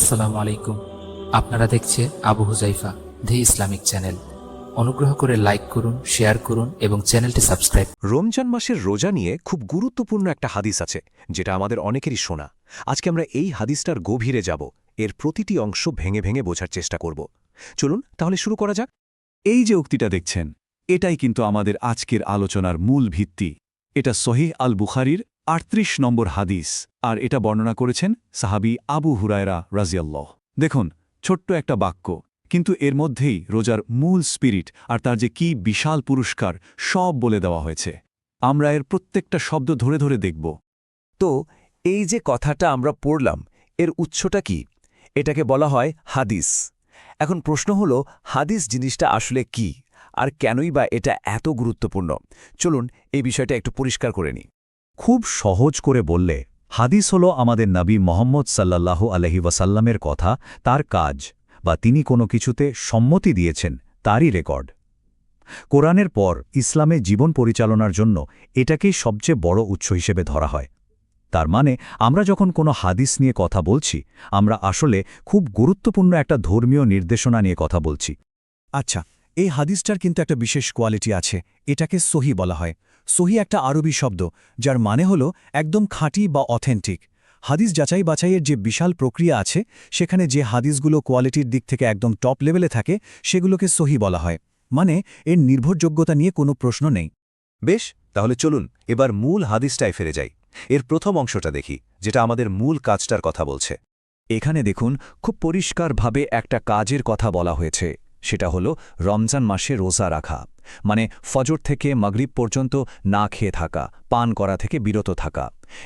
আসসালামু আলাইকুম। আপনারা দেখছে আবু হুজাইফা দি ইসলামিক চ্যানেল। অনুগ্রহ করে লাইক করুন, শেয়ার করুন এবং চ্যানেলটি সাবস্ক্রাইব। রমজান মাসের রোজা নিয়ে খুব গুরুত্বপূর্ণ একটা হাদিস আছে, যেটা আমাদের অনেকেরই শোনা। আজকে আমরা এই হাদিসটার গভীরে যাব, এর প্রতিটি অংশ ভেঙে ভেঙে বোঝার চেষ্টা করব। চলুন তাহলে শুরু করা যাক। এই যে উক্তিটা দেখছেন, এটাই কিন্তু আমাদের আজকের আলোচনার মূল ভিত্তি। এটা সহিহ আল বুখারীর ৩৮ নম্বর হাদিস, আর এটা বর্ণনা করেছেন সাহাবী আবু হুরায়রা রাজিয়াল্লাহ। দেখুন, ছোট্ট একটা বাক্য, কিন্তু এর মধ্যেই রোজার মূল স্পিরিট আর তার যে কি বিশাল পুরস্কার সব বলে দেওয়া হয়েছে। আমরা এর প্রত্যেকটা শব্দ ধরে ধরে দেখব। তো এই যে কথাটা আমরা পড়লাম, এর উৎসটা কি? এটাকে বলা হয় হাদিস। এখন প্রশ্ন হলো, হাদিস জিনিসটা আসলে কি, আর কেনই বা এটা এত গুরুত্বপূর্ণ? চলুন এই বিষয়টা একটু পরিষ্কার করে নিই। খুব সহজ করে বললে, হাদিস হল আমাদের নবী মোহাম্মদ সাল্লাল্লাহু আলাইহি ওয়াসাল্লামের কথা, তার কাজ বা তিনি কোনো কিছুতে সম্মতি দিয়েছেন তারই রেকর্ড। কোরআনের পর ইসলামে জীবন পরিচালনার জন্য এটাকেই সবচেয়ে বড় উৎস হিসেবে ধরা হয়। তার মানে আমরা যখন কোনো হাদিস নিয়ে কথা বলছি, আমরা আসলে খুব গুরুত্বপূর্ণ একটা ধর্মীয় নির্দেশনা নিয়ে কথা বলছি। আচ্ছা, এই হাদিসটার কিন্তু একটা বিশেষ কোয়ালিটি আছে, এটাকে সহি বলা হয়। সহি একটা আরবি শব্দ, যার মানে হলো একদম খাঁটি বা অথেন্টিক। হাদিস যাচাই বাছাইয়ের যে বিশাল প্রক্রিয়া আছে, সেখানে যে হাদিসগুলো কোয়ালিটির দিক থেকে একদম টপ লেভেলে থাকে, সেগুলোকে সহি বলা হয়। মানে এর নির্ভরযোগ্যতা নিয়ে কোনো প্রশ্ন নেই। বেশ, তাহলে চলুন এবার মূল হাদিসটায় ফিরে যাই। এর প্রথম অংশটা দেখি, যেটা আমাদের মূল কাজটার কথা বলছে। এখানে দেখুন, খুব পরিষ্কারভাবে একটা কাজের কথা বলা হয়েছে, সেটা হলো রমজান মাসে রোজা রাখা। মানে ফজর থেকে মাগরিব পর্যন্ত না খেয়ে থাকা, পান করা থেকে বিরত থাকা।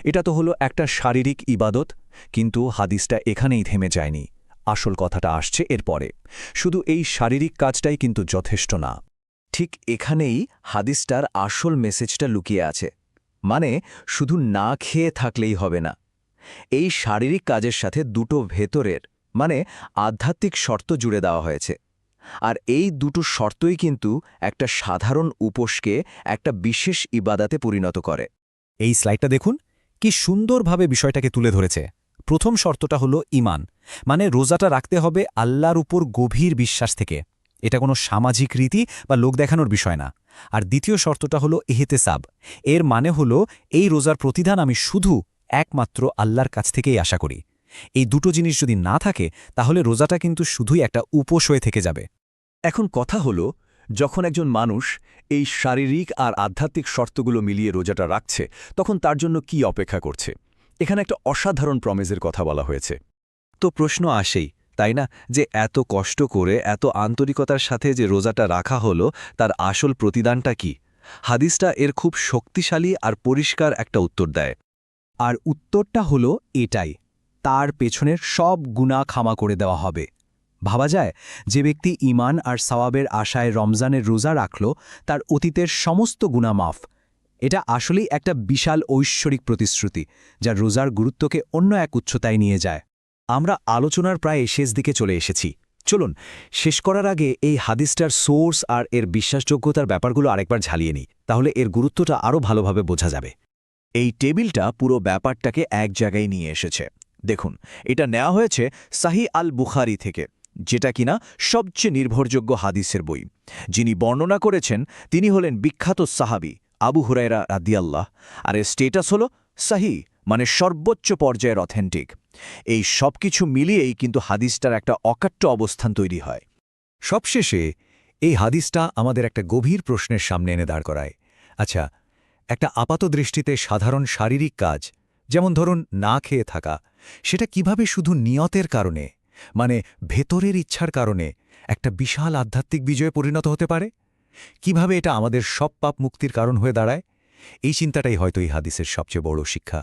এটা তো হলো একটা শারীরিক ইবাদত, কিন্তু হাদিসটা এখানেই থেমে যায়নি। আসল কথাটা আসছে এরপরে। শুধু এই শারীরিক কাজটাই কিন্তু যথেষ্ট না। ঠিক এখানেই হাদিসটার আসল মেসেজটা লুকিয়ে আছে। মানে শুধু না খেয়ে থাকলেই হবে না, এই শারীরিক কাজের সাথে দুটো ভেতরের মানে আধ্যাত্মিক শর্ত জুড়ে দেওয়া হয়েছে। আর এই দুটো শর্তই কিন্তু একটা সাধারণ উপোসকে একটা বিশেষ ইবাদাতে পরিণত করে। এই স্লাইডটা দেখুন, কি সুন্দরভাবে বিষয়টাকে তুলে ধরেছে। প্রথম শর্তটা হলো ঈমান, মানে রোজাটা রাখতে হবে আল্লাহর উপর গভীর বিশ্বাস থেকে। এটা কোনো সামাজিক রীতি বা লোক দেখানোর বিষয় না। আর দ্বিতীয় শর্তটা হলো ইহতেসাব। এর মানে হলো এই রোজার প্রতিদান আমি শুধু একমাত্র আল্লাহর কাছ থেকেই আশা করি। এই দুটো জিনিস যদি না থাকে, তাহলে রোজাটা কিন্তু শুধুই একটা উপোস হয়ে থেকে যাবে। এখন কথা হলো, যখন একজন মানুষ এই শারীরিক আর আধ্যাত্মিক শর্তগুলো মিলিয়ে রোজাটা রাখছে, তখন তার জন্য কি অপেক্ষা করছে? এখানে একটা অসাধারণ প্রমিসের কথা বলা হয়েছে। তো প্রশ্ন আসেই, তাই না, যে এত কষ্ট করে এত আন্তরিকতার সাথে যে রোজাটা রাখা হলো, তার আসল প্রতিদানটা কি? হাদিসটা এর খুব শক্তিশালী আর পরিষ্কার একটা উত্তর দেয়। আর উত্তরটা হলো এটাই, তার পেছনের সব গুনাহ ক্ষমা করে দেওয়া হবে। ভাবা যায়, যে ব্যক্তি ঈমান আর সওয়াবের আশায় রমজানের রোজা রাখল, তার অতীতের সমস্ত গুনাহ মাফ। এটা আসলেই একটা বিশাল ঐশ্বরিক প্রতিশ্রুতি, যা রোজার গুরুত্বকে অন্য এক উচ্চতায় নিয়ে যায়। আমরা আলোচনার প্রায় শেষ দিকে চলে এসেছি। চলুন শেষ করার আগে এই হাদিসটার সোর্স আর এর বিশ্বাসযোগ্যতার ব্যাপারগুলো আরেকবার ঝালিয়ে নিই, তাহলে এর গুরুত্বটা আরও ভালোভাবে বোঝা যাবে। এই টেবিলটা পুরো ব্যাপারটাকে এক জায়গায় নিয়ে এসেছে। দেখুন, এটা নেওয়া হয়েছে সাহিহ আল বুখারী থেকে, যেটা কিনা সবচেয়ে নির্ভরযোগ্য হাদিসের বই। যিনি বর্ণনা করেছেন তিনি হলেন বিখ্যাত সাহাবী আবু হুরায়রা রাদিয়াল্লাহ। আর এর স্টেটাস হল সাহিহ, মানে সর্বোচ্চ পর্যায়ের অথেন্টিক। এই সব কিছু মিলিয়েই কিন্তু হাদিসটার একটা অকাট্য অবস্থান তৈরি হয়। সবশেষে এই হাদিসটা আমাদের একটা গভীর প্রশ্নের সামনে এনে দাঁড় করায়। আচ্ছা, একটা আপাত দৃষ্টিতে সাধারণ শারীরিক কাজ, যেমন ধরুন না খেয়ে থাকা, সেটা কিভাবে শুধু নিয়তের কারণে, মানে ভেতরের ইচ্ছার কারণে একটা বিশাল আধ্যাত্মিক বিজয়ে পরিণত হতে পারে? কিভাবে এটা আমাদের সব পাপ মুক্তির কারণ হয়ে দাঁড়ায়? এই চিন্তাটাই হয়তো এই হাদিসের সবচেয়ে বড় শিক্ষা।